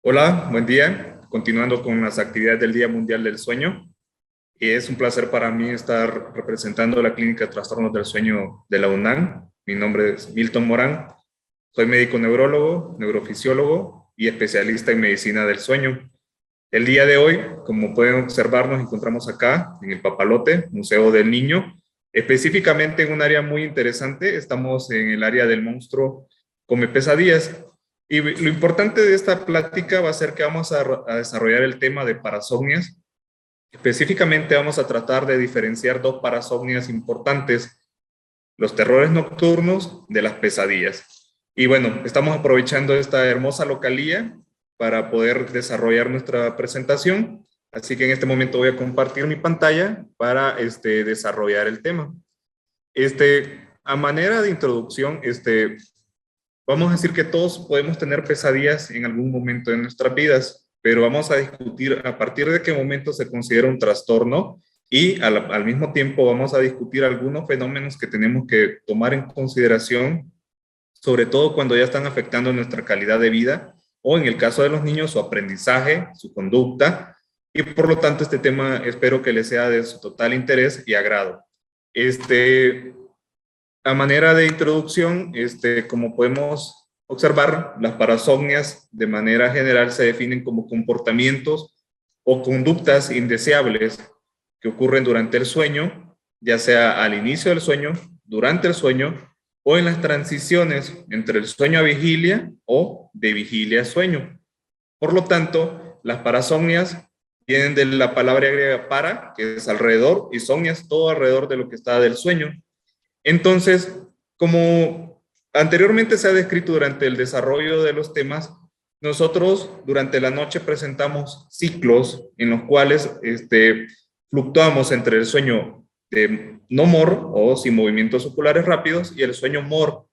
Hola, buen día. Continuando con las actividades del Día Mundial del Sueño. Es un placer para mí estar representando la Clínica de Trastornos del Sueño de la UNAM. Mi nombre es Milton Morán. Soy médico neurólogo, neurofisiólogo y especialista en medicina del sueño. El día de hoy, como pueden observar, nos encontramos acá en el Papalote, Museo del Niño, específicamente en un área muy interesante. Estamos en el área del monstruo come pesadillas. Y lo importante de esta plática va a ser que vamos a desarrollar el tema de parasomnias. Específicamente vamos a tratar de diferenciar dos parasomnias importantes: los terrores nocturnos de las pesadillas. Y bueno, estamos aprovechando esta hermosa localía para poder desarrollar nuestra presentación. Así que en este momento voy a compartir mi pantalla para desarrollar el tema. A manera de introducción, vamos a decir que todos podemos tener pesadillas en algún momento de nuestras vidas, pero vamos a discutir a partir de qué momento se considera un trastorno y al mismo tiempo vamos a discutir algunos fenómenos que tenemos que tomar en consideración, sobre todo cuando ya están afectando nuestra calidad de vida o en el caso de los niños su aprendizaje, su conducta, y por lo tanto este tema espero que les sea de su total interés y agrado. A manera de introducción, como podemos observar, las parasomnias de manera general se definen como comportamientos o conductas indeseables que ocurren durante el sueño, ya sea al inicio del sueño, durante el sueño o en las transiciones entre el sueño a vigilia o de vigilia a sueño. Por lo tanto, las parasomnias vienen de la palabra griega para, que es alrededor, y somnias, todo alrededor de lo que está del sueño. Entonces, como anteriormente se ha descrito durante el desarrollo de los temas, nosotros durante la noche presentamos ciclos en los cuales fluctuamos entre el sueño de no MOR o sin movimientos oculares rápidos y el sueño MOR,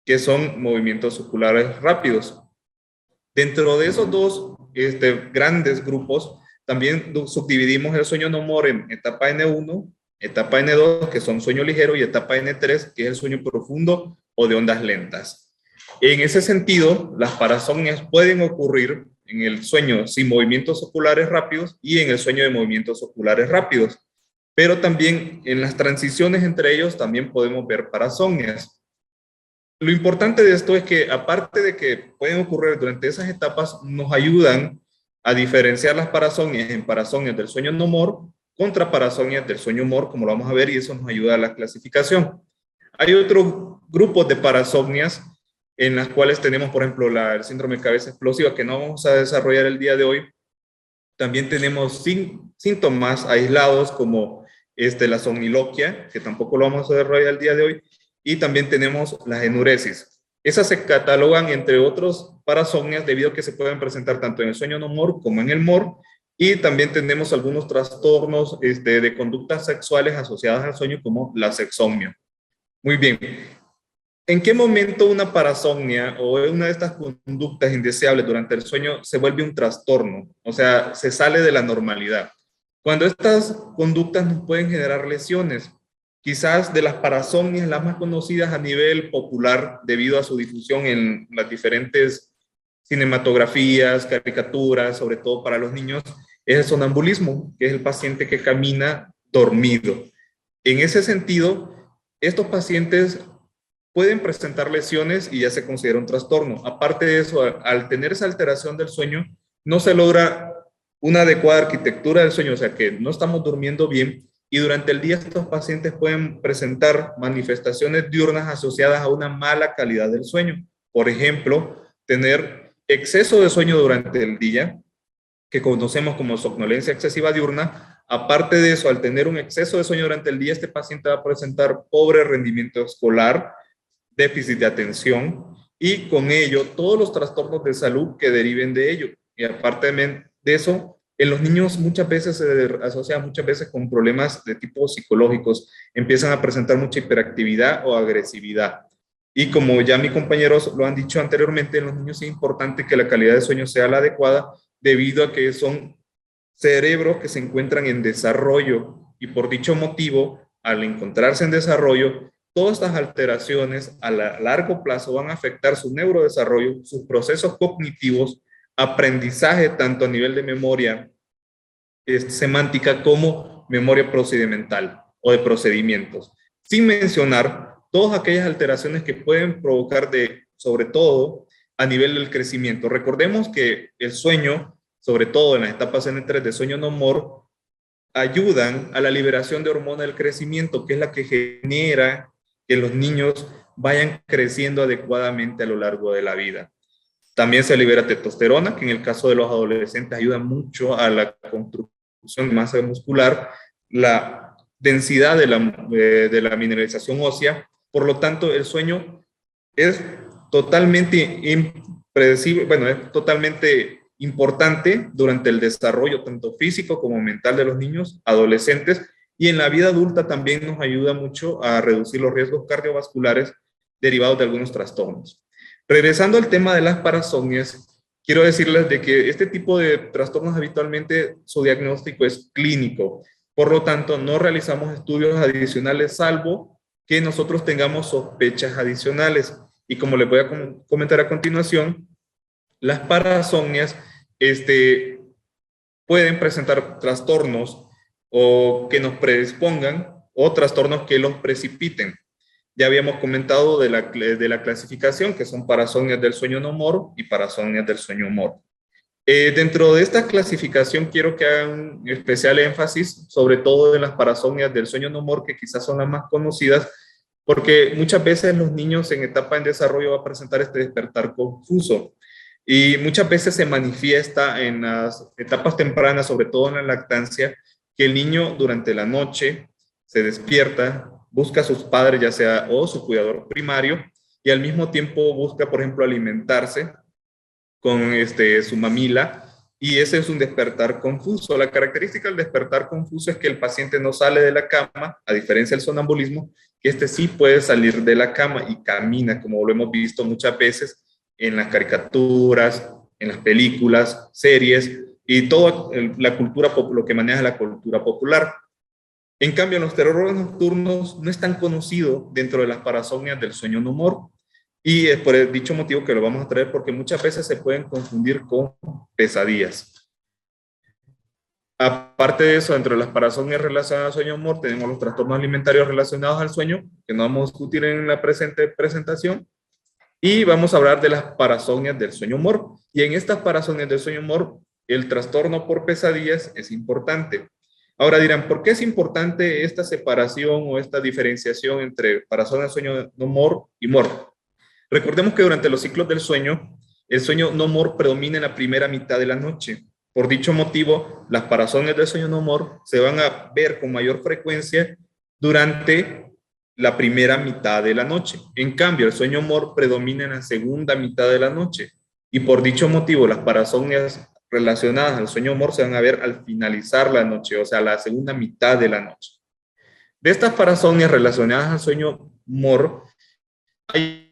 que son movimientos oculares rápidos. Dentro de esos dos grandes grupos, también subdividimos el sueño no MOR en etapa N1, etapa N2, que son sueño ligero, y etapa N3, que es el sueño profundo o de ondas lentas. En ese sentido, las parasomnias pueden ocurrir en el sueño sin movimientos oculares rápidos y en el sueño de movimientos oculares rápidos, pero también en las transiciones entre ellos también podemos ver parasomnias. Lo importante de esto es que, aparte de que pueden ocurrir durante esas etapas, nos ayudan a diferenciar las parasomnias en parasomnias del sueño no MOR contra parasomnias del sueño MOR, como lo vamos a ver, y eso nos ayuda a la clasificación. Hay otro grupo de parasomnias en las cuales tenemos, por ejemplo, el síndrome de cabeza explosiva, que no vamos a desarrollar el día de hoy. También tenemos síntomas aislados como la somniloquia, que tampoco lo vamos a desarrollar el día de hoy, y también tenemos la enuresis. Esas se catalogan entre otros parasomnias debido a que se pueden presentar tanto en el sueño no MOR como en el MOR, y también tenemos algunos trastornos de conductas sexuales asociadas al sueño como la sexomnia. Muy bien. ¿En qué momento una parasomnia o una de estas conductas indeseables durante el sueño se vuelve un trastorno? O sea, se sale de la normalidad. Cuando estas conductas nos pueden generar lesiones. Quizás de las parasomnias las más conocidas a nivel popular debido a su difusión en las diferentes cinematografías, caricaturas, sobre todo para los niños, es el sonambulismo, que es el paciente que camina dormido. En ese sentido, estos pacientes pueden presentar lesiones y ya se considera un trastorno. Aparte de eso, al tener esa alteración del sueño, no se logra una adecuada arquitectura del sueño, o sea que no estamos durmiendo bien, y durante el día estos pacientes pueden presentar manifestaciones diurnas asociadas a una mala calidad del sueño. Por ejemplo, tener exceso de sueño durante el día, que conocemos como somnolencia excesiva diurna. Aparte de eso, al tener un exceso de sueño durante el día, este paciente va a presentar pobre rendimiento escolar, déficit de atención y con ello todos los trastornos de salud que deriven de ello. Y aparte de eso, en los niños muchas veces se asocia muchas veces con problemas de tipo psicológicos, empiezan a presentar mucha hiperactividad o agresividad. Y como ya mis compañeros lo han dicho anteriormente, en los niños es importante que la calidad de sueño sea la adecuada debido a que son cerebros que se encuentran en desarrollo y por dicho motivo, al encontrarse en desarrollo, todas estas alteraciones a largo plazo van a afectar su neurodesarrollo, sus procesos cognitivos, aprendizaje tanto a nivel de memoria semántica como memoria procedimental o de procedimientos, sin mencionar todas aquellas alteraciones que pueden provocar sobre todo a nivel del crecimiento. Recordemos que el sueño, sobre todo en las etapas N3 de sueño no mor, ayudan a la liberación de hormona del crecimiento, que es la que genera que los niños vayan creciendo adecuadamente a lo largo de la vida. También se libera testosterona, que en el caso de los adolescentes ayuda mucho a la construcción de masa muscular, la densidad de la mineralización ósea. Por lo tanto, el sueño es totalmente impredecible, bueno, es totalmente importante durante el desarrollo tanto físico como mental de los niños, adolescentes, y en la vida adulta también nos ayuda mucho a reducir los riesgos cardiovasculares derivados de algunos trastornos. Regresando al tema de las parasomnias, quiero decirles de que este tipo de trastornos habitualmente su diagnóstico es clínico, por lo tanto no realizamos estudios adicionales salvo que nosotros tengamos sospechas adicionales. Y como les voy a comentar a continuación, las parasomnias pueden presentar trastornos o que nos predispongan o trastornos que los precipiten. Ya habíamos comentado de la clasificación, que son parasomnias del sueño no mor y parasomnias del sueño mor. Dentro de esta clasificación quiero que hagan un especial énfasis sobre todo en las parasomnias del sueño no mor, que quizás son las más conocidas, porque muchas veces los niños en etapa en desarrollo van a presentar este despertar confuso y muchas veces se manifiesta en las etapas tempranas, sobre todo en la lactancia, que el niño durante la noche se despierta, busca a sus padres, ya sea o su cuidador primario, y al mismo tiempo busca, por ejemplo, alimentarse con su mamila, y ese es un despertar confuso. La característica del despertar confuso es que el paciente no sale de la cama, a diferencia del sonambulismo, que sí puede salir de la cama y camina, como lo hemos visto muchas veces en las caricaturas, en las películas, series, y toda la cultura, lo que maneja la cultura popular. En cambio, los terrores nocturnos no es tan conocido dentro de las parasomnias del sueño no mor, y es por dicho motivo que lo vamos a traer, porque muchas veces se pueden confundir con pesadillas. Aparte de eso, dentro de las parasomnias relacionadas al sueño mor, tenemos los trastornos alimentarios relacionados al sueño, que no vamos a discutir en la presentación, y vamos a hablar de las parasomnias del sueño mor. Y en estas parasomnias del sueño mor, el trastorno por pesadillas es importante. Ahora dirán, ¿por qué es importante esta separación o esta diferenciación entre parasomnia del sueño no mor y mor? Recordemos que durante los ciclos del sueño, el sueño no mor predomina en la primera mitad de la noche. Por dicho motivo, las parasomnias del sueño no mor se van a ver con mayor frecuencia durante la primera mitad de la noche. En cambio, el sueño mor predomina en la segunda mitad de la noche. Y por dicho motivo, las parasomnias relacionadas al sueño mor se van a ver al finalizar la noche, o sea, la segunda mitad de la noche. De estas parasomnias relacionadas al sueño mor, hay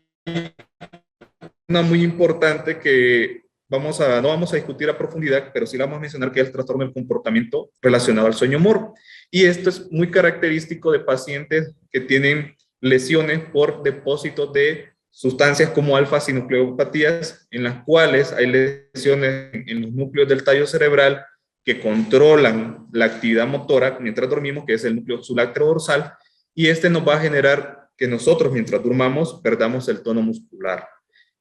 una muy importante que no vamos a discutir a profundidad, pero sí la vamos a mencionar, que es el trastorno del comportamiento relacionado al sueño mor. Y esto es muy característico de pacientes que tienen lesiones por depósitos de sustancias como alfa-sinucleopatías, en las cuales hay lesiones en los núcleos del tallo cerebral que controlan la actividad motora mientras dormimos, que es el núcleo sublácteo dorsal, y nos va a generar que nosotros, mientras durmamos, perdamos el tono muscular.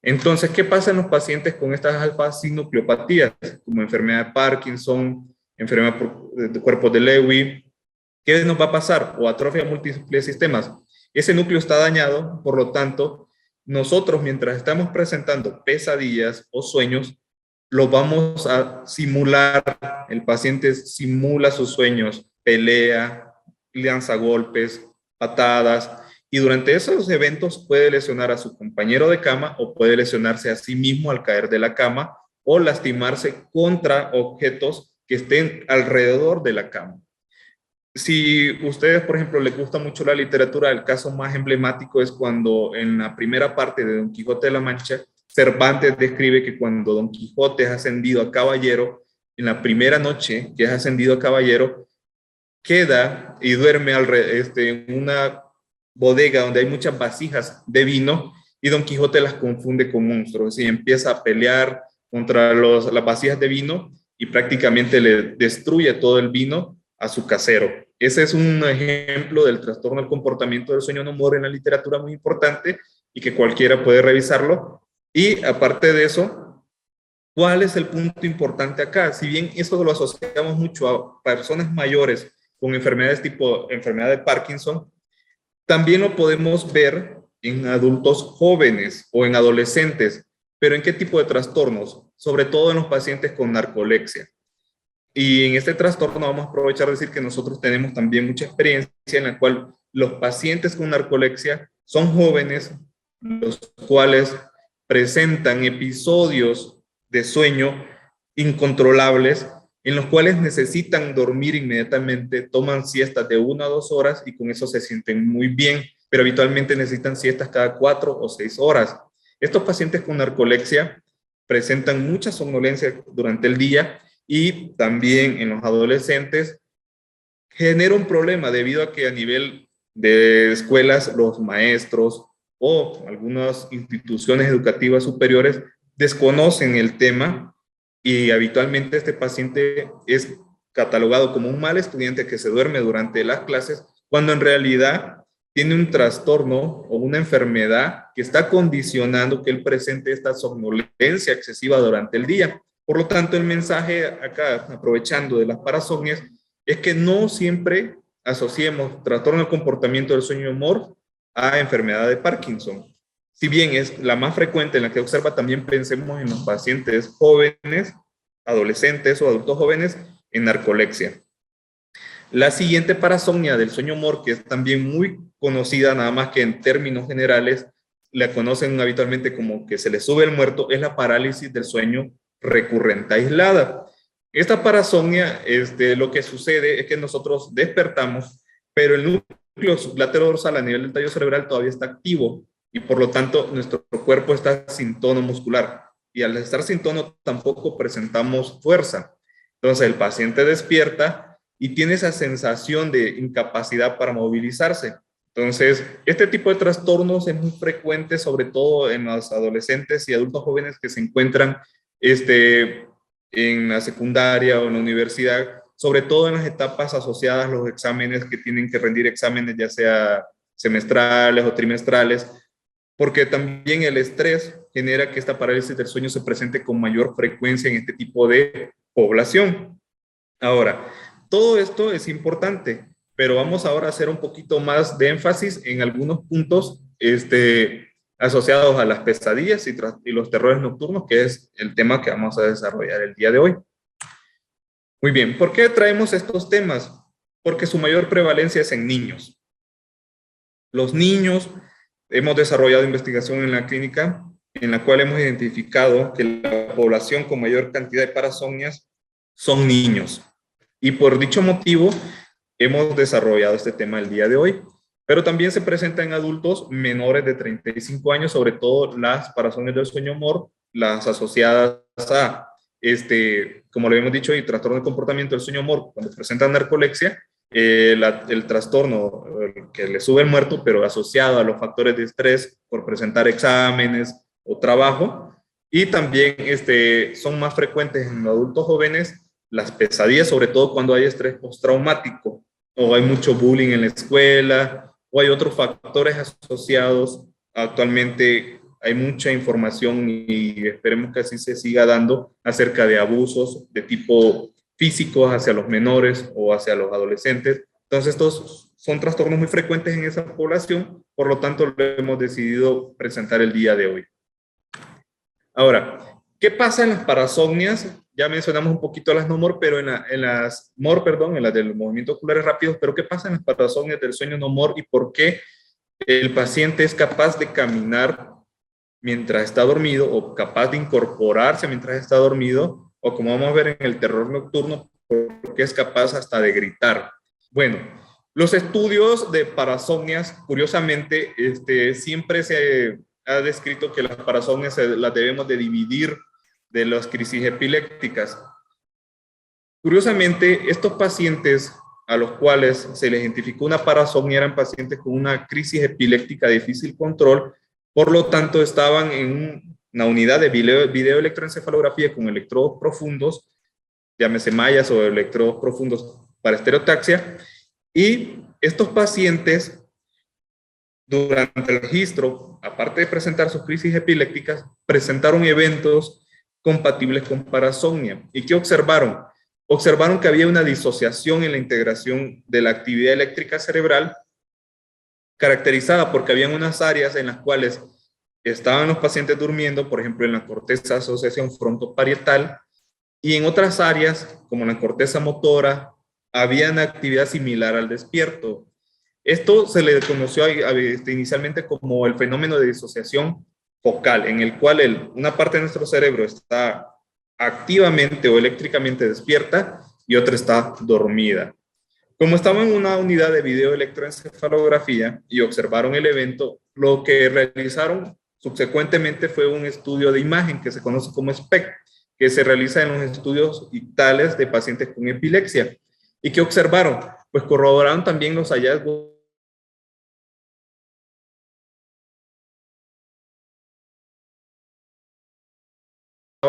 Entonces, ¿qué pasa en los pacientes con estas alfa-sinucleopatías, como enfermedad de Parkinson, enfermedad de cuerpos de Lewy? ¿Qué nos va a pasar? O atrofia múltiples sistemas. Ese núcleo está dañado, por lo tanto, nosotros, mientras estamos presentando pesadillas o sueños, los vamos a simular. El paciente simula sus sueños, pelea, lanza golpes, patadas, y durante esos eventos puede lesionar a su compañero de cama o puede lesionarse a sí mismo al caer de la cama o lastimarse contra objetos que estén alrededor de la cama. Si ustedes, por ejemplo, les gusta mucho la literatura, el caso más emblemático es cuando en la primera parte de Don Quijote de la Mancha, Cervantes describe que cuando Don Quijote es ascendido a caballero, en la primera noche que es ascendido a caballero, queda y duerme en una bodega donde hay muchas vasijas de vino, y Don Quijote las confunde con monstruos y empieza a pelear contra las vasijas de vino y prácticamente le destruye todo el vino a su casero. Ese es un ejemplo del trastorno del comportamiento del sueño no moro en la literatura muy importante y que cualquiera puede revisarlo. Y aparte de eso, ¿cuál es el punto importante acá? Si bien esto lo asociamos mucho a personas mayores con enfermedades tipo enfermedad de Parkinson, también lo podemos ver en adultos jóvenes o en adolescentes. ¿Pero en qué tipo de trastornos? Sobre todo en los pacientes con narcolepsia. Y en este trastorno vamos a aprovechar de decir que nosotros tenemos también mucha experiencia en la cual los pacientes con narcolepsia son jóvenes, los cuales presentan episodios de sueño incontrolables en los cuales necesitan dormir inmediatamente, toman siestas de 1 a 2 horas y con eso se sienten muy bien, pero habitualmente necesitan siestas cada 4 o 6 horas. Estos pacientes con narcolepsia presentan mucha somnolencia durante el día y también en los adolescentes genera un problema debido a que a nivel de escuelas los maestros o algunas instituciones educativas superiores desconocen el tema y habitualmente este paciente es catalogado como un mal estudiante que se duerme durante las clases, cuando en realidad tiene un trastorno o una enfermedad que está condicionando que él presente esta somnolencia excesiva durante el día. Por lo tanto, el mensaje acá, aprovechando de las parasomnias, es que no siempre asociemos trastorno del comportamiento del sueño y humor a enfermedad de Parkinson. Si bien es la más frecuente en la que observa, también pensemos en los pacientes jóvenes, adolescentes o adultos jóvenes en narcolepsia. La siguiente parasomnia del sueño humor, que es también muy conocida, nada más que en términos generales, la conocen habitualmente como que se le sube el muerto, es la parálisis del sueño recurrente aislada. Esta parasomnia, lo que sucede es que nosotros despertamos, pero el núcleo sublátero dorsal a nivel del tallo cerebral todavía está activo y por lo tanto nuestro cuerpo está sin tono muscular y al estar sin tono tampoco presentamos fuerza. Entonces el paciente despierta y tiene esa sensación de incapacidad para movilizarse. Entonces, este tipo de trastornos es muy frecuente, sobre todo en los adolescentes y adultos jóvenes que se encuentran en la secundaria o en la universidad, sobre todo en las etapas asociadas a los exámenes que tienen que rendir exámenes, ya sea semestrales o trimestrales, porque también el estrés genera que esta parálisis del sueño se presente con mayor frecuencia en este tipo de población. Ahora, todo esto es importante, pero vamos ahora a hacer un poquito más de énfasis en algunos puntos asociados a las pesadillas y los terrores nocturnos, que es el tema que vamos a desarrollar el día de hoy. Muy bien, ¿por qué traemos estos temas? Porque su mayor prevalencia es en niños. Los niños, hemos desarrollado investigación en la clínica en la cual hemos identificado que la población con mayor cantidad de parasomnias son niños. Y por dicho motivo, hemos desarrollado este tema el día de hoy. Pero también se presenta en adultos menores de 35 años, sobre todo las parasomnias del sueño humor, las asociadas a, como lo habíamos dicho, y trastorno de comportamiento del sueño humor, cuando presentan narcolepsia, el trastorno que le sube el muerto, pero asociado a los factores de estrés por presentar exámenes o trabajo. Y también son más frecuentes en los adultos jóvenes las pesadillas, sobre todo cuando hay estrés postraumático o hay mucho bullying en la escuela o hay otros factores asociados. Actualmente hay mucha información y esperemos que así se siga dando acerca de abusos de tipo físico hacia los menores o hacia los adolescentes. Entonces estos son trastornos muy frecuentes en esa población, por lo tanto lo hemos decidido presentar el día de hoy. Ahora, ¿qué pasa en las parasomnias? Ya mencionamos un poquito las no MOR, pero en las MOR, perdón, en las de los movimientos oculares rápidos, pero ¿qué pasa en las parasomnias del sueño no MOR y por qué el paciente es capaz de caminar mientras está dormido o capaz de incorporarse mientras está dormido, o como vamos a ver en el terror nocturno, porque es capaz hasta de gritar? Bueno, los estudios de parasomnias, curiosamente, siempre se ha descrito que las parasomnias las debemos de dividir de las crisis epilépticas. Curiosamente, estos pacientes a los cuales se les identificó una parasomnia eran pacientes con una crisis epiléptica de difícil control, por lo tanto estaban en un una unidad de videoelectroencefalografía con electrodos profundos, llámese mallas o electrodos profundos para estereotaxia, y estos pacientes durante el registro, aparte de presentar sus crisis epilépticas, presentaron eventos compatibles con parasomnia. ¿Y qué observaron? Observaron que había una disociación en la integración de la actividad eléctrica cerebral, caracterizada porque habían unas áreas en las cuales estaban los pacientes durmiendo, por ejemplo, en la corteza de asociación frontoparietal, y en otras áreas, como la corteza motora, había una actividad similar al despierto. Esto se le conoció inicialmente como el fenómeno de disociación focal, en el cual una parte de nuestro cerebro está activamente o eléctricamente despierta y otra está dormida. Como estaban en una unidad de videoelectroencefalografía y observaron el evento, lo que realizaron subsecuentemente fue un estudio de imagen que se conoce como SPECT, que se realiza en los estudios ictales de pacientes con epilepsia. ¿Y qué observaron? Pues corroboraron también los hallazgos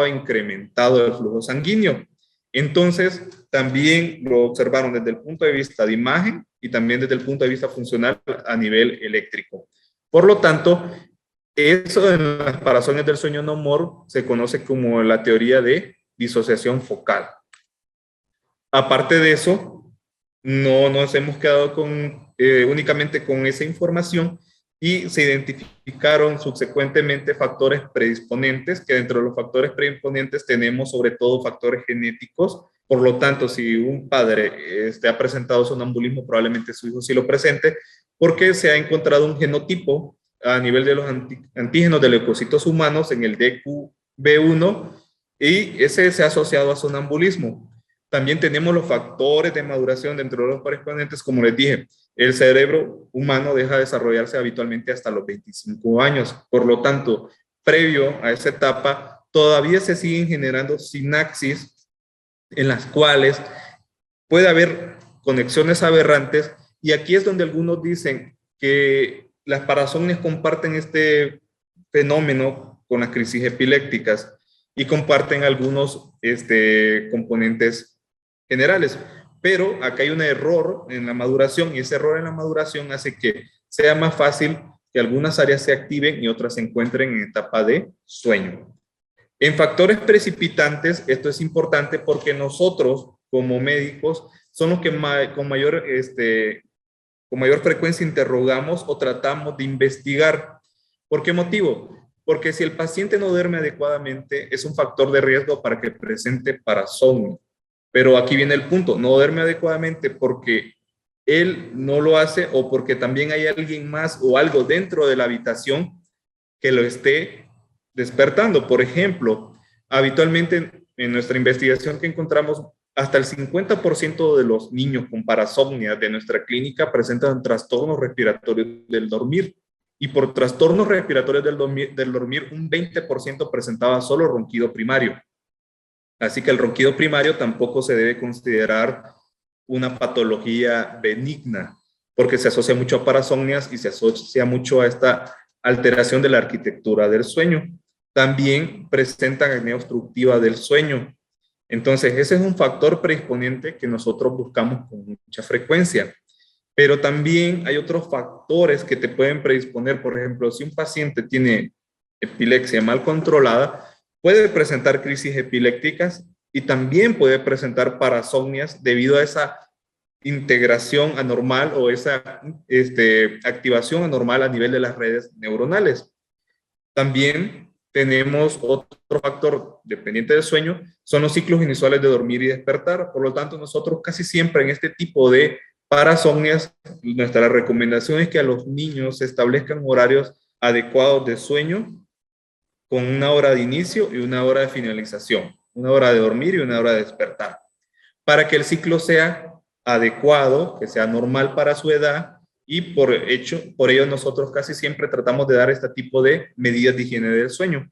incrementado el flujo sanguíneo. Entonces, también lo observaron desde el punto de vista de imagen y también desde el punto de vista funcional a nivel eléctrico. Por lo tanto, eso en las parasomnias del sueño no MOR se conoce como la teoría de disociación focal. Aparte de eso, no nos hemos quedado únicamente con esa información, y se identificaron subsecuentemente factores predisponentes, que dentro de los factores predisponentes tenemos sobre todo factores genéticos. Por lo tanto, si un padre ha presentado sonambulismo, probablemente su hijo sí lo presente, porque se ha encontrado un genotipo a nivel de los antígenos de leucocitos humanos en el DQB1, y ese se ha asociado a sonambulismo. También tenemos los factores de maduración dentro de los predisponentes, como les dije. El cerebro humano deja de desarrollarse habitualmente hasta los 25 años. Por lo tanto, previo a esa etapa, todavía se siguen generando sinapsis en las cuales puede haber conexiones aberrantes, y aquí es donde algunos dicen que las parasomnias comparten este fenómeno con las crisis epilépticas y comparten algunos componentes generales. Pero acá hay un error en la maduración, y ese error en la maduración hace que sea más fácil que algunas áreas se activen y otras se encuentren en etapa de sueño. En factores precipitantes, esto es importante porque nosotros como médicos son los que con mayor frecuencia interrogamos o tratamos de investigar. ¿Por qué motivo? Porque si el paciente no duerme adecuadamente, es un factor de riesgo para que presente parasomnia. Pero aquí viene el punto: no duerme adecuadamente porque él no lo hace, o porque también hay alguien más o algo dentro de la habitación que lo esté despertando. Por ejemplo, habitualmente en nuestra investigación que encontramos, hasta el 50% de los niños con parasomnia de nuestra clínica presentan trastornos respiratorios del dormir. Y por trastornos respiratorios del dormir, un 20% presentaba solo ronquido primario. Así que el ronquido primario tampoco se debe considerar una patología benigna, porque se asocia mucho a parasomnias y se asocia mucho a esta alteración de la arquitectura del sueño. También presentan apnea obstructiva del sueño. Entonces, ese es un factor predisponente que nosotros buscamos con mucha frecuencia. Pero también hay otros factores que te pueden predisponer. Por ejemplo, si un paciente tiene epilepsia mal controlada, puede presentar crisis epilépticas y también puede presentar parasomnias debido a esa integración anormal o esa activación anormal a nivel de las redes neuronales. También tenemos otro factor dependiente del sueño, son los ciclos inusuales de dormir y despertar. Por lo tanto, nosotros casi siempre en este tipo de parasomnias, nuestra recomendación es que a los niños se establezcan horarios adecuados de sueño, con una hora de inicio y una hora de finalización, una hora de dormir y una hora de despertar, para que el ciclo sea adecuado, que sea normal para su edad, y por ello nosotros casi siempre tratamos de dar este tipo de medidas de higiene del sueño.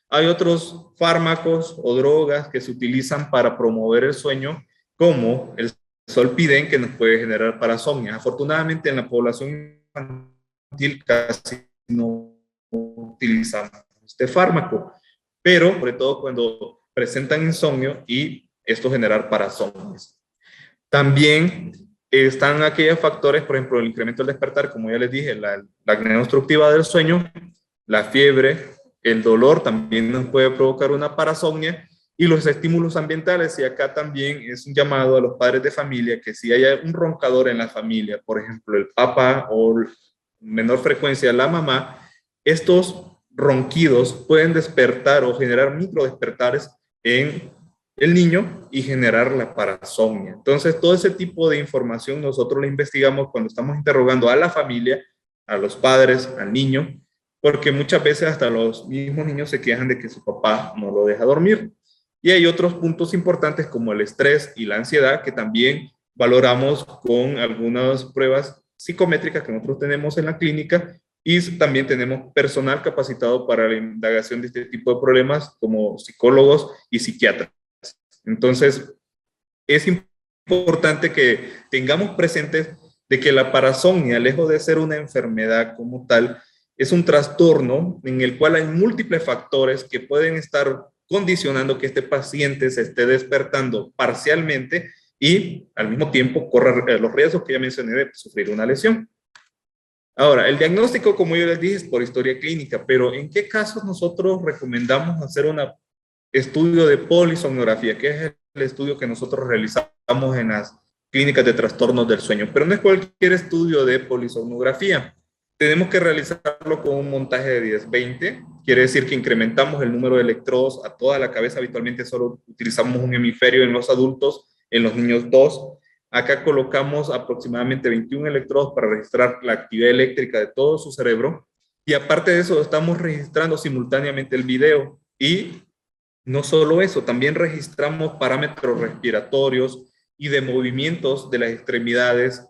Hay otros fármacos o drogas que se utilizan para promover el sueño, como el Zolpidem, que nos puede generar parasomnia. Afortunadamente en la población infantil casi no utilizamos este fármaco. pero sobre todo cuando presentan insomnio y esto generar parasomnias. También están aquellos factores, por ejemplo, el incremento del despertar, como ya les dije, la apnea obstructiva del sueño, la fiebre, el dolor también nos puede provocar una parasomnia, y los estímulos ambientales. Y acá también es un llamado a los padres de familia que si hay un roncador en la familia, por ejemplo, el papá o menor frecuencia la mamá, estos ronquidos pueden despertar o generar micro despertares en el niño y generar la parasomnia. Entonces, todo ese tipo de información nosotros lo investigamos cuando estamos interrogando a la familia, a los padres, al niño, porque muchas veces hasta los mismos niños se quejan de que su papá no lo deja dormir. Y hay otros puntos importantes como el estrés y la ansiedad que también valoramos con algunas pruebas psicométricas que nosotros tenemos en la clínica, y también tenemos personal capacitado para la indagación de este tipo de problemas como psicólogos y psiquiatras. Entonces, es importante que tengamos presentes de que la parasomnia, lejos de ser una enfermedad como tal, es un trastorno en el cual hay múltiples factores que pueden estar condicionando que este paciente se esté despertando parcialmente y al mismo tiempo corre los riesgos que ya mencioné de sufrir una lesión. Ahora, el diagnóstico, como yo les dije, es por historia clínica, pero ¿en qué casos nosotros recomendamos hacer un estudio de polisomnografía, que es el estudio que nosotros realizamos en las clínicas de trastornos del sueño? Pero no es cualquier estudio de polisomnografía. Tenemos que realizarlo con un montaje de 10-20, quiere decir que incrementamos el número de electrodos a toda la cabeza. Habitualmente solo utilizamos un hemisferio en los adultos, en los niños 2. Acá colocamos aproximadamente 21 electrodos para registrar la actividad eléctrica de todo su cerebro. Y aparte de eso, estamos registrando simultáneamente el video. Y no solo eso, también registramos parámetros respiratorios y de movimientos de las extremidades,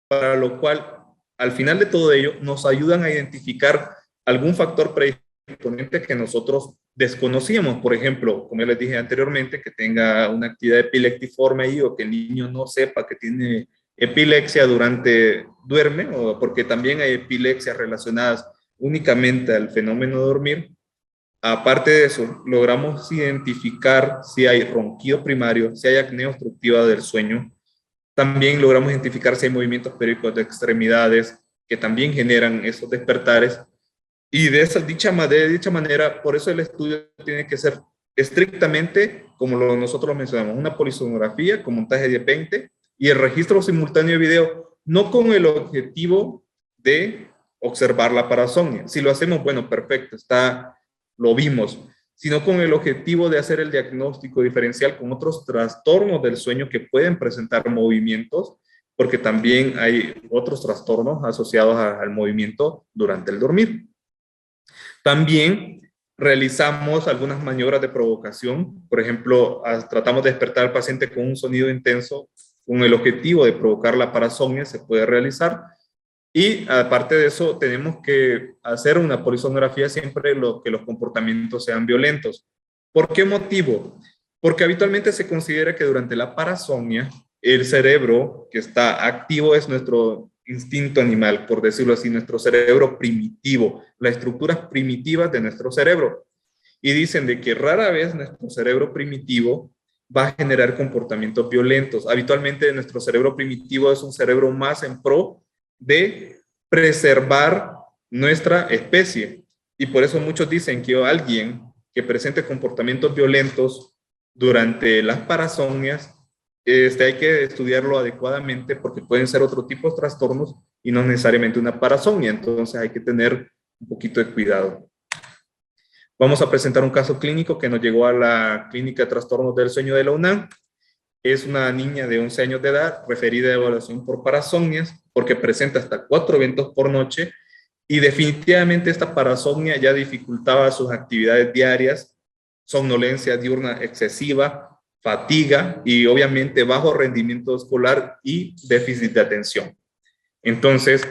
para lo cual, al final de todo ello, nos ayudan a identificar algún factor predisponente que nosotros desconocíamos. Por ejemplo, como les dije anteriormente, que tenga una actividad epileptiforme ahí, o que el niño no sepa que tiene epilepsia durante duerme, o porque también hay epilepsias relacionadas únicamente al fenómeno de dormir. Aparte de eso, logramos identificar si hay ronquido primario, si hay apnea obstructiva del sueño. También logramos identificar si hay movimientos periódicos de extremidades que también generan esos despertares. Y de dicha manera, por eso el estudio tiene que ser estrictamente, como nosotros mencionamos, una polisomnografía con montaje de 20 y el registro simultáneo de video, no con el objetivo de observar la parasomnia. Si lo hacemos, bueno, perfecto, lo vimos, sino con el objetivo de hacer el diagnóstico diferencial con otros trastornos del sueño que pueden presentar movimientos, porque también hay otros trastornos asociados al movimiento durante el dormir. También realizamos algunas maniobras de provocación. Por ejemplo, tratamos de despertar al paciente con un sonido intenso con el objetivo de provocar la parasomnia, se puede realizar. Y aparte de eso, tenemos que hacer una polisomnografía siempre que los comportamientos sean violentos. ¿Por qué motivo? Porque habitualmente se considera que durante la parasomnia, el cerebro que está activo es nuestro instinto animal, por decirlo así, nuestro cerebro primitivo, las estructuras primitivas de nuestro cerebro. Y dicen de que rara vez nuestro cerebro primitivo va a generar comportamientos violentos. Habitualmente nuestro cerebro primitivo es un cerebro más en pro de preservar nuestra especie. Y por eso muchos dicen que alguien que presente comportamientos violentos durante las parasomnias, hay que estudiarlo adecuadamente porque pueden ser otro tipo de trastornos y no necesariamente una parasomnia. Entonces hay que tener un poquito de cuidado. Vamos a presentar un caso clínico que nos llegó a la Clínica de Trastornos del Sueño de la UNAM. Es una niña de 11 años de edad, referida a evaluación por parasomnias, porque presenta hasta 4 eventos por noche, y definitivamente esta parasomnia ya dificultaba sus actividades diarias, somnolencia diurna excesiva, fatiga y obviamente bajo rendimiento escolar y déficit de atención. Entonces,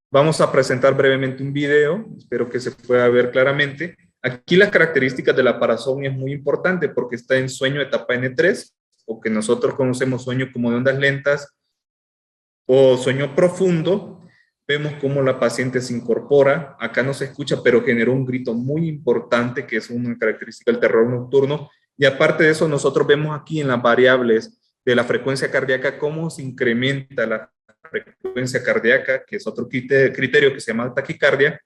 vamos a presentar brevemente un video, espero que se pueda ver claramente. Aquí las características de la parasomnia es muy importante porque está en sueño etapa N3, o que nosotros conocemos sueño como de ondas lentas o sueño profundo, vemos cómo la paciente se incorpora, acá no se escucha, pero generó un grito muy importante, que es una característica del terror nocturno, y aparte de eso, nosotros vemos aquí en las variables de la frecuencia cardíaca cómo se incrementa la frecuencia cardíaca, que es otro criterio que se llama taquicardia,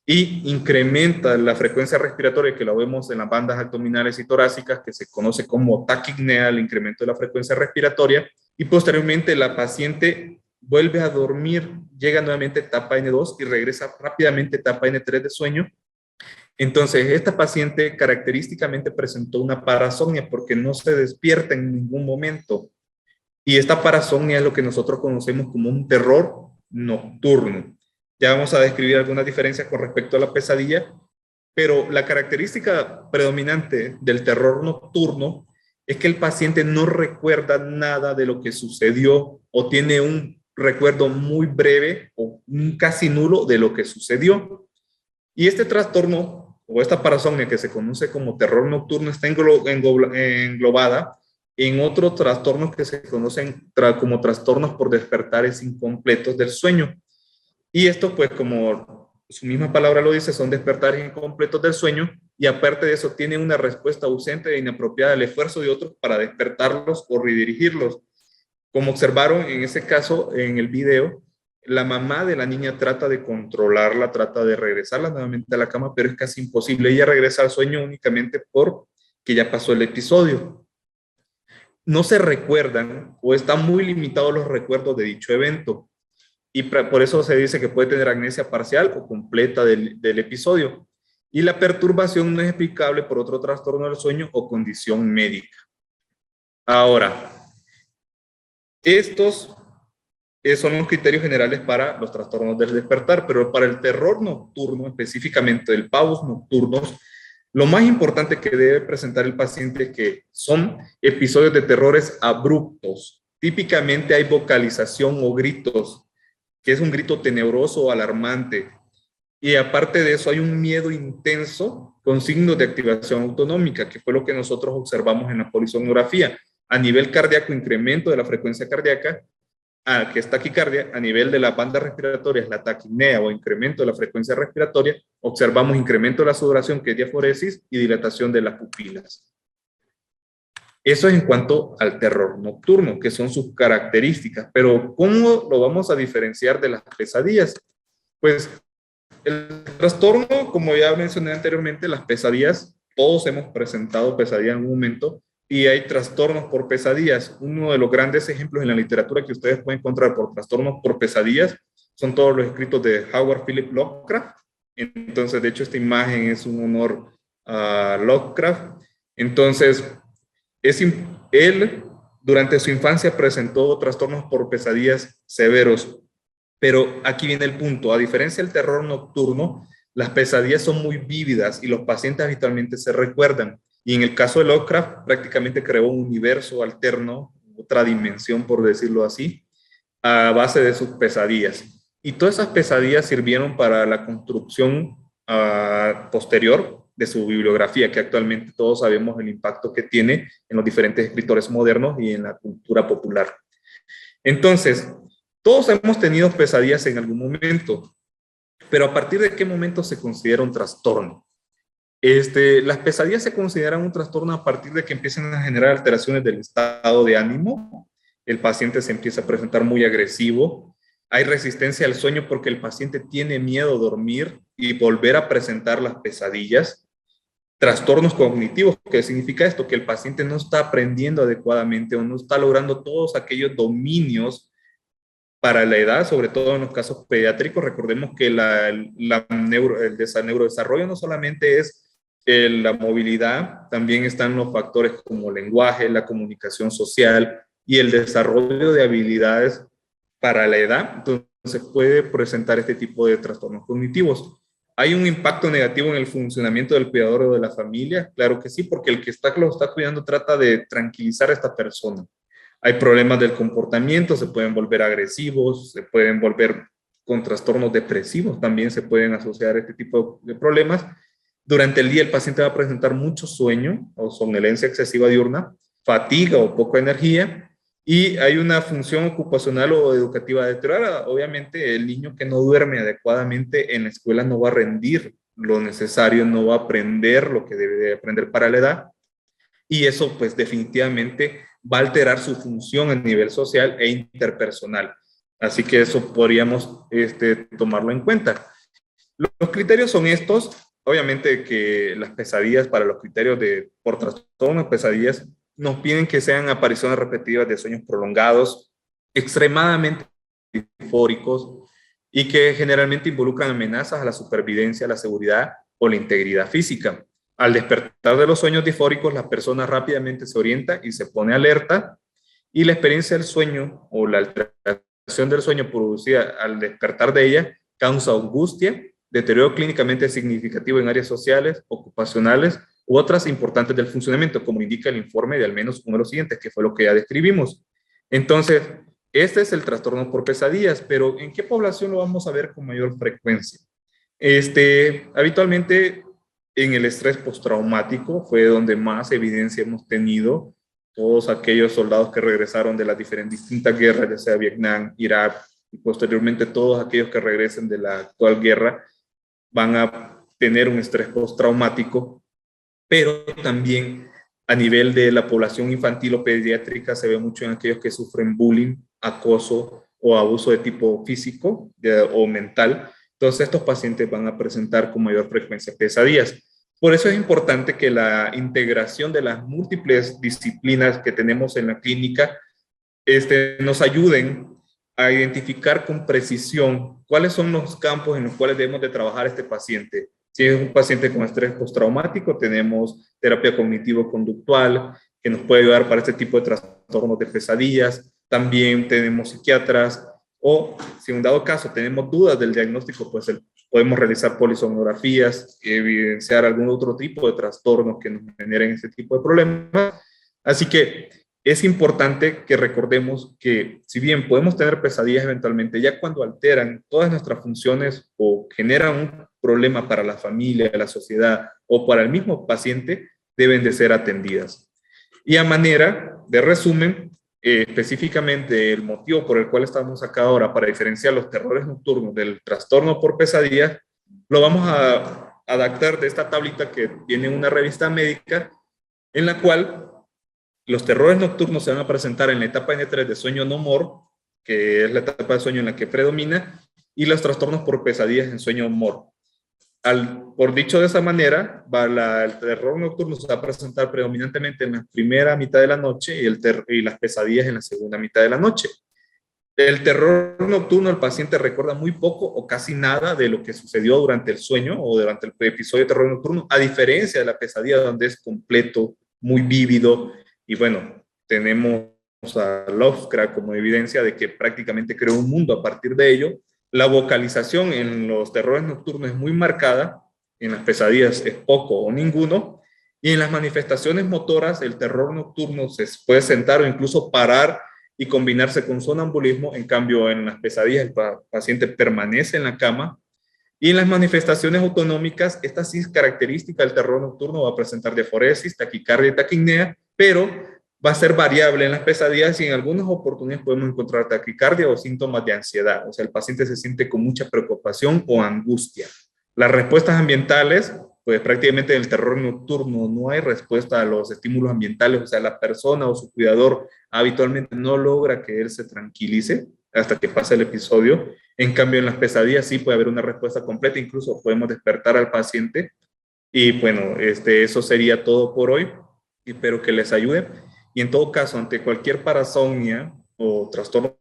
y incrementa la frecuencia respiratoria, que lo vemos en las bandas abdominales y torácicas, que se conoce como taquipnea, el incremento de la frecuencia respiratoria, y posteriormente la paciente vuelve a dormir, llega nuevamente a etapa N2 y regresa rápidamente a etapa N3 de sueño. Entonces, esta paciente característicamente presentó una parasomnia porque no se despierta en ningún momento. Y esta parasomnia es lo que nosotros conocemos como un terror nocturno. Ya vamos a describir algunas diferencias con respecto a la pesadilla, pero la característica predominante del terror nocturno es que el paciente no recuerda nada de lo que sucedió o tiene un recuerdo muy breve o casi nulo de lo que sucedió. Y este trastorno o esta parasomnia que se conoce como terror nocturno está englobada en otros trastornos que se conocen como trastornos por despertares incompletos del sueño. Y esto, pues, como su misma palabra lo dice, son despertares incompletos del sueño, y aparte de eso tienen una respuesta ausente e inapropiada al esfuerzo de otros para despertarlos o redirigirlos. Como observaron en ese caso en el video, la mamá de la niña trata de controlarla, trata de regresarla nuevamente a la cama, pero es casi imposible. Ella regresa al sueño únicamente porque ya pasó el episodio. No se recuerdan o están muy limitados los recuerdos de dicho evento. Y por eso se dice que puede tener amnesia parcial o completa del episodio. Y la perturbación no es explicable por otro trastorno del sueño o condición médica. Ahora, estos son los criterios generales para los trastornos del despertar, pero para el terror nocturno, específicamente el pavos nocturnos, lo más importante que debe presentar el paciente es que son episodios de terrores abruptos. Típicamente hay vocalización o gritos, que es un grito tenebroso o alarmante. Y aparte de eso hay un miedo intenso con signos de activación autonómica, que fue lo que nosotros observamos en la polisomnografía. A nivel cardíaco, incremento de la frecuencia cardíaca, que es taquicardia. A nivel de las bandas respiratorias, la taquipnea o incremento de la frecuencia respiratoria, observamos incremento de la sudoración, que es diaforesis, y dilatación de las pupilas. Eso es en cuanto al terror nocturno, que son sus características. Pero ¿cómo lo vamos a diferenciar de las pesadillas? Pues el trastorno, como ya mencioné anteriormente, las pesadillas, todos hemos presentado pesadillas en algún momento, y hay trastornos por pesadillas. Uno de los grandes ejemplos en la literatura que ustedes pueden encontrar por trastornos por pesadillas son todos los escritos de Howard Philip Lovecraft. Entonces, de hecho, esta imagen es un honor a Lovecraft. Entonces, él durante su infancia presentó trastornos por pesadillas severos, pero aquí viene el punto. A diferencia del terror nocturno, las pesadillas son muy vívidas y los pacientes habitualmente se recuerdan. Y en el caso de Lovecraft, prácticamente creó un universo alterno, otra dimensión, por decirlo así, a base de sus pesadillas. Y todas esas pesadillas sirvieron para la construcción posterior de su bibliografía, que actualmente todos sabemos el impacto que tiene en los diferentes escritores modernos y en la cultura popular. Entonces, todos hemos tenido pesadillas en algún momento, pero ¿a partir de qué momento se considera un trastorno? Las pesadillas se consideran un trastorno a partir de que empiezan a generar alteraciones del estado de ánimo. El paciente se empieza a presentar muy agresivo. Hay resistencia al sueño porque el paciente tiene miedo a dormir y volver a presentar las pesadillas. Trastornos cognitivos, ¿qué significa esto? Que el paciente no está aprendiendo adecuadamente o no está logrando todos aquellos dominios para la edad, sobre todo en los casos pediátricos. Recordemos que el neurodesarrollo no solamente es la movilidad, también están los factores como lenguaje, la comunicación social y el desarrollo de habilidades para la edad. Entonces puede presentar este tipo de trastornos cognitivos. ¿Hay un impacto negativo en el funcionamiento del cuidador o de la familia? Claro que sí, porque el que lo está cuidando trata de tranquilizar a esta persona. Hay problemas del comportamiento, se pueden volver agresivos, se pueden volver con trastornos depresivos, también se pueden asociar este tipo de problemas. Durante el día el paciente va a presentar mucho sueño o somnolencia excesiva diurna, fatiga o poca energía, y hay una función ocupacional o educativa deteriorada. Obviamente, el niño que no duerme adecuadamente en la escuela no va a rendir lo necesario, no va a aprender lo que debe de aprender para la edad, y eso pues definitivamente va a alterar su función a nivel social e interpersonal. Así que eso podríamos tomarlo en cuenta. Los criterios son estos. Obviamente que las pesadillas, para los criterios de por trastorno de pesadillas, nos piden que sean apariciones repetitivas de sueños prolongados, extremadamente disfóricos y que generalmente involucran amenazas a la supervivencia, a la seguridad o la integridad física. Al despertar de los sueños disfóricos, la persona rápidamente se orienta y se pone alerta, y la experiencia del sueño o la alteración del sueño producida al despertar de ella causa angustia, deterioro clínicamente significativo en áreas sociales, ocupacionales u otras importantes del funcionamiento, como indica el informe de al menos uno de los siguientes, que fue lo que ya describimos. Entonces, este es el trastorno por pesadillas, pero ¿en qué población lo vamos a ver con mayor frecuencia? Habitualmente en el estrés postraumático fue donde más evidencia hemos tenido. Todos aquellos soldados que regresaron de las distintas guerras, ya sea Vietnam, Irak, y posteriormente todos aquellos que regresen de la actual guerra, van a tener un estrés postraumático, pero también a nivel de la población infantil o pediátrica se ve mucho en aquellos que sufren bullying, acoso o abuso de tipo físico o mental. Entonces estos pacientes van a presentar con mayor frecuencia pesadillas. Por eso es importante que la integración de las múltiples disciplinas que tenemos en la clínica nos ayuden a identificar con precisión cuáles son los campos en los cuales debemos de trabajar este paciente. Si es un paciente con estrés postraumático, tenemos terapia cognitivo-conductual que nos puede ayudar para este tipo de trastornos de pesadillas. También tenemos psiquiatras, o si en un dado caso tenemos dudas del diagnóstico, pues podemos realizar polisomnografías, evidenciar algún otro tipo de trastornos que nos generen ese tipo de problemas. Así que es importante que recordemos que si bien podemos tener pesadillas eventualmente, ya cuando alteran todas nuestras funciones o generan un problema para la familia, la sociedad o para el mismo paciente, deben de ser atendidas. Y a manera de resumen, específicamente el motivo por el cual estamos acá ahora para diferenciar los terrores nocturnos del trastorno por pesadillas, lo vamos a adaptar de esta tablita que viene en una revista médica, en la cual los terrores nocturnos se van a presentar en la etapa N3 de sueño no MOR, que es la etapa de sueño en la que predomina, y los trastornos por pesadillas en sueño MOR. Por dicho de esa manera, el terror nocturno se va a presentar predominantemente en la primera mitad de la noche y las pesadillas en la segunda mitad de la noche. El terror nocturno, el paciente recuerda muy poco o casi nada de lo que sucedió durante el sueño o durante el episodio de terror nocturno, a diferencia de la pesadilla donde es completo, muy vívido. Y bueno, tenemos a Lovecraft como evidencia de que prácticamente creó un mundo a partir de ello. La vocalización en los terrores nocturnos es muy marcada, en las pesadillas es poco o ninguno, y en las manifestaciones motoras el terror nocturno se puede sentar o incluso parar y combinarse con sonambulismo. En cambio, en las pesadillas el paciente permanece en la cama. Y en las manifestaciones autonómicas, esta sí es característica del terror nocturno, va a presentar diaforesis, taquicardia y taquipnea, pero va a ser variable en las pesadillas y en algunas oportunidades podemos encontrar taquicardia o síntomas de ansiedad. O sea, el paciente se siente con mucha preocupación o angustia. Las respuestas ambientales, pues prácticamente en el terror nocturno no hay respuesta a los estímulos ambientales, o sea, la persona o su cuidador habitualmente no logra que él se tranquilice hasta que pasa el episodio. En cambio, en las pesadillas sí puede haber una respuesta completa, incluso podemos despertar al paciente. Y bueno, eso sería todo por hoy. Espero que les ayude. Y en todo caso, ante cualquier parasomnia o trastorno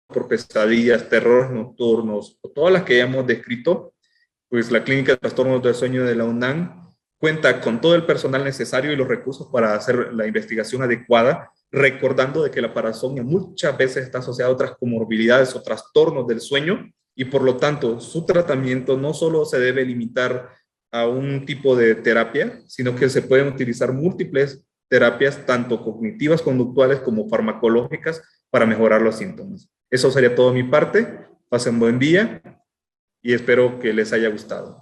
por pesadillas, terrores nocturnos o todas las que hayamos descrito, pues la Clínica de Trastornos del Sueño de la UNAM cuenta con todo el personal necesario y los recursos para hacer la investigación adecuada, recordando de que la parasomnia muchas veces está asociada a otras comorbilidades o trastornos del sueño, y por lo tanto su tratamiento no solo se debe limitar a un tipo de terapia, sino que se pueden utilizar múltiples terapias, tanto cognitivas, conductuales como farmacológicas, para mejorar los síntomas. Eso sería todo de mi parte. Pasen buen día y espero que les haya gustado.